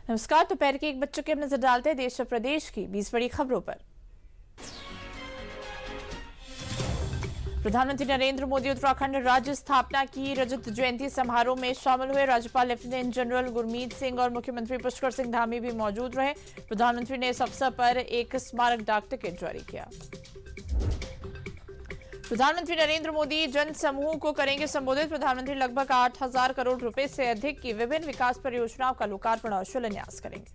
नमस्कार। दोपहर के 1 बज चुके, अब नजर डालते हैं देश और प्रदेश की 20 बड़ी खबरों पर। प्रधानमंत्री नरेंद्र मोदी उत्तराखंड राज्य स्थापना की रजत जयंती समारोह में शामिल हुए। राज्यपाल लेफ्टिनेंट जनरल गुरमीत सिंह और मुख्यमंत्री पुष्कर सिंह धामी भी मौजूद रहे। प्रधानमंत्री ने इस अवसर पर एक स्मारक डाक टिकट जारी किया। प्रधानमंत्री नरेंद्र मोदी जन समूह को करेंगे संबोधित। प्रधानमंत्री लगभग 8,000 करोड़ रुपए से अधिक की विभिन्न विकास परियोजनाओं का लोकार्पण और शिलान्यास करेंगे।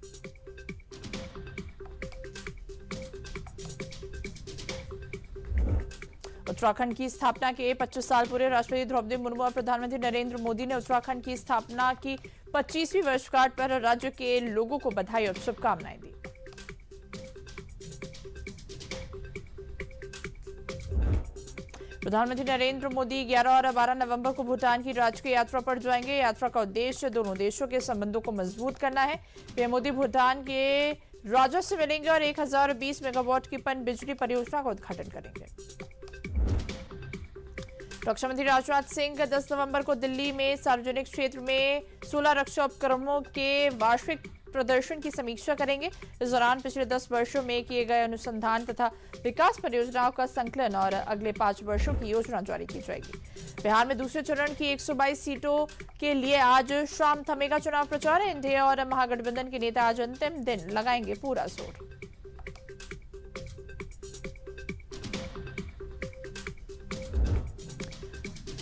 उत्तराखंड की स्थापना के 25 साल पूरे। राष्ट्रपति द्रौपदी मुर्मू और प्रधानमंत्री नरेंद्र मोदी ने उत्तराखंड की स्थापना की 25वीं वर्षगांठ पर राज्य के लोगों को बधाई और शुभकामनाएं दी। प्रधानमंत्री नरेंद्र मोदी 11 और 12 नवंबर को भूटान की राजकीय यात्रा पर जाएंगे। यात्रा का उद्देश्य दोनों देशों के संबंधों को मजबूत करना है। पीएम मोदी भूटान के राजा से मिलेंगे और 1020 मेगावाट की पनबिजली परियोजना का उद्घाटन करेंगे। रक्षा मंत्री राजनाथ सिंह 10 नवंबर को दिल्ली में सार्वजनिक क्षेत्र में 16 रक्षा उपक्रमों के वार्षिक प्रदर्शन की समीक्षा करेंगे। इस दौरान पिछले 10 वर्षों में किए गए अनुसंधान तथा विकास परियोजनाओं का संकलन और अगले 5 वर्षों की योजना जारी की जाएगी। बिहार में दूसरे चरण की 122 सीटों के लिए आज शाम थमेगा चुनाव प्रचार। एनडीए और महागठबंधन के नेता आज अंतिम दिन लगाएंगे पूरा जोर।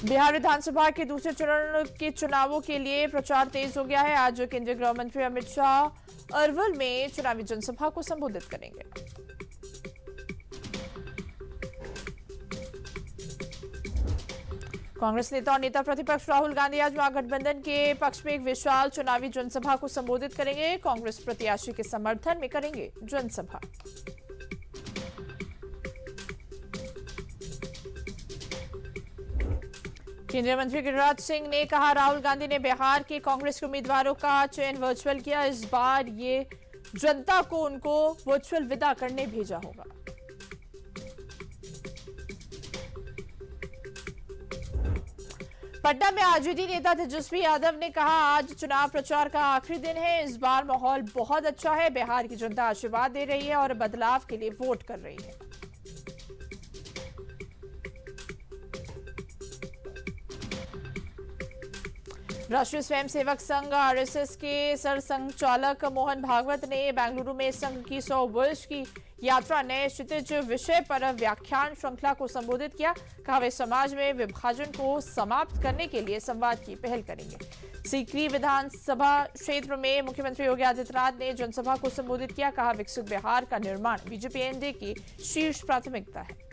बिहार विधानसभा के दूसरे चरण के चुनावों के लिए प्रचार तेज हो गया है। आज केंद्रीय गृह मंत्री अमित शाह अरवल में चुनावी जनसभा को संबोधित करेंगे। कांग्रेस नेता और नेता प्रतिपक्ष राहुल गांधी आज महागठबंधन के पक्ष में एक विशाल चुनावी जनसभा को संबोधित करेंगे। कांग्रेस प्रत्याशी के समर्थन में करेंगे जनसभा। केंद्रीय मंत्री गिरिराज सिंह ने कहा, राहुल गांधी ने बिहार के कांग्रेस के उम्मीदवारों का चयन वर्चुअल किया। इस बार ये जनता को उनको वर्चुअल विदा करने भेजा होगा। पटना में आरजेडी नेता तेजस्वी यादव ने कहा, आज चुनाव प्रचार का आखिरी दिन है। इस बार माहौल बहुत अच्छा है। बिहार की जनता आशीर्वाद दे रही है और बदलाव के लिए वोट कर रही है। राष्ट्रीय स्वयंसेवक संघ आरएसएस के सरसंघचालक मोहन भागवत ने बेंगलुरु में संघ की 100 वर्ष की यात्रा नए क्षितिज विषय पर व्याख्यान श्रृंखला को संबोधित किया। कहा, वे समाज में विभाजन को समाप्त करने के लिए संवाद की पहल करेंगे। सीकरी विधानसभा क्षेत्र में मुख्यमंत्री योगी आदित्यनाथ ने जनसभा को संबोधित किया। कहा, विकसित बिहार का निर्माण बीजेपी एनडीए की शीर्ष प्राथमिकता है।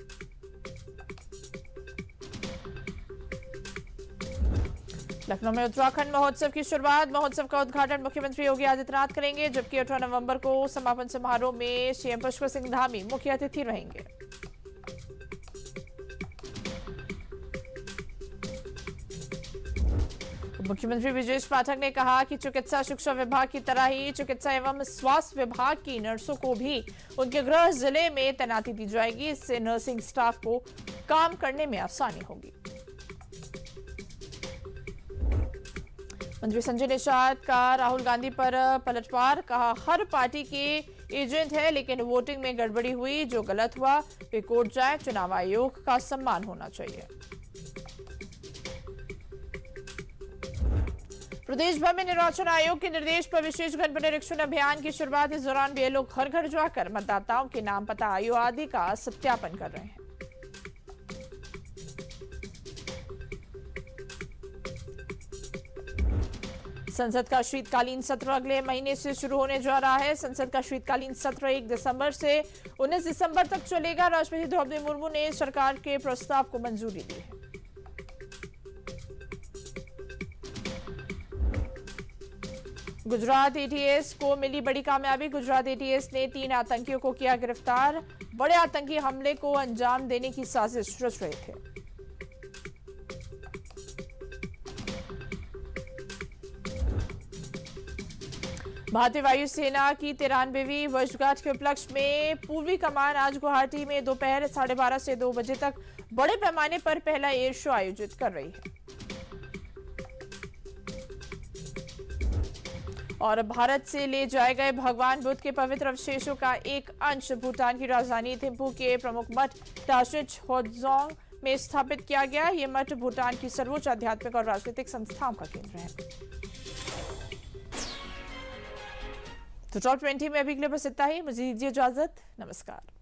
लखनऊ में उत्तराखंड महोत्सव की शुरुआत। महोत्सव का उद्घाटन मुख्यमंत्री योगी आदित्यनाथ करेंगे, जबकि 18 नवंबर को समापन समारोह में सीएम पुष्कर सिंह धामी मुख्य अतिथि रहेंगे। मुख्यमंत्री ब्रजेश पाठक ने कहा कि चिकित्सा शिक्षा विभाग की तरह ही चिकित्सा एवं स्वास्थ्य विभाग की नर्सों को भी उनके गृह जिले में तैनाती दी जाएगी। इससे नर्सिंग स्टाफ को काम करने में आसानी होगी। मंत्री संजय निषाद का राहुल गांधी पर पलटवार। कहा, हर पार्टी के एजेंट है, लेकिन वोटिंग में गड़बड़ी हुई। जो गलत हुआ वे कोर्ट जाए। चुनाव आयोग का सम्मान होना चाहिए। प्रदेश भर में निर्वाचन आयोग के निर्देश पर विशेष गण पुनरीक्षण अभियान की शुरुआत। इस दौरान बीएलओ घर घर जाकर मतदाताओं के नाम, पता, आयु आदि का सत्यापन कर रहे हैं। संसद का शीतकालीन सत्र अगले महीने से शुरू होने जा रहा है। संसद का शीतकालीन सत्र 1 दिसंबर से 19 दिसंबर तक चलेगा। राष्ट्रपति द्रौपदी मुर्मू ने सरकार के प्रस्ताव को मंजूरी दी है। गुजरात एटीएस को मिली बड़ी कामयाबी। गुजरात एटीएस ने 3 आतंकियों को किया गिरफ्तार। बड़े आतंकी हमले को अंजाम देने की साजिश रच रहे थे। भारतीय वायुसेना की 93वीं वर्षगांठ के उपलक्ष्य में पूर्वी कमान आज गुवाहाटी में दोपहर 12:30 से 2 बजे तक बड़े पैमाने पर पहला एयर शो आयोजित कर रही है। और भारत से ले जाए गए भगवान बुद्ध के पवित्र अवशेषों का एक अंश भूटान की राजधानी थिम्पू के प्रमुख मठ ताशिच होड्जोंग में स्थापित किया गया। ये मठ भूटान की सर्वोच्च आध्यात्मिक और राजनीतिक संस्थाओं का केंद्र है। तो टॉप 20 में अभी के लिए बस इतना ही। मुझे दीजिए इजाजत। नमस्कार।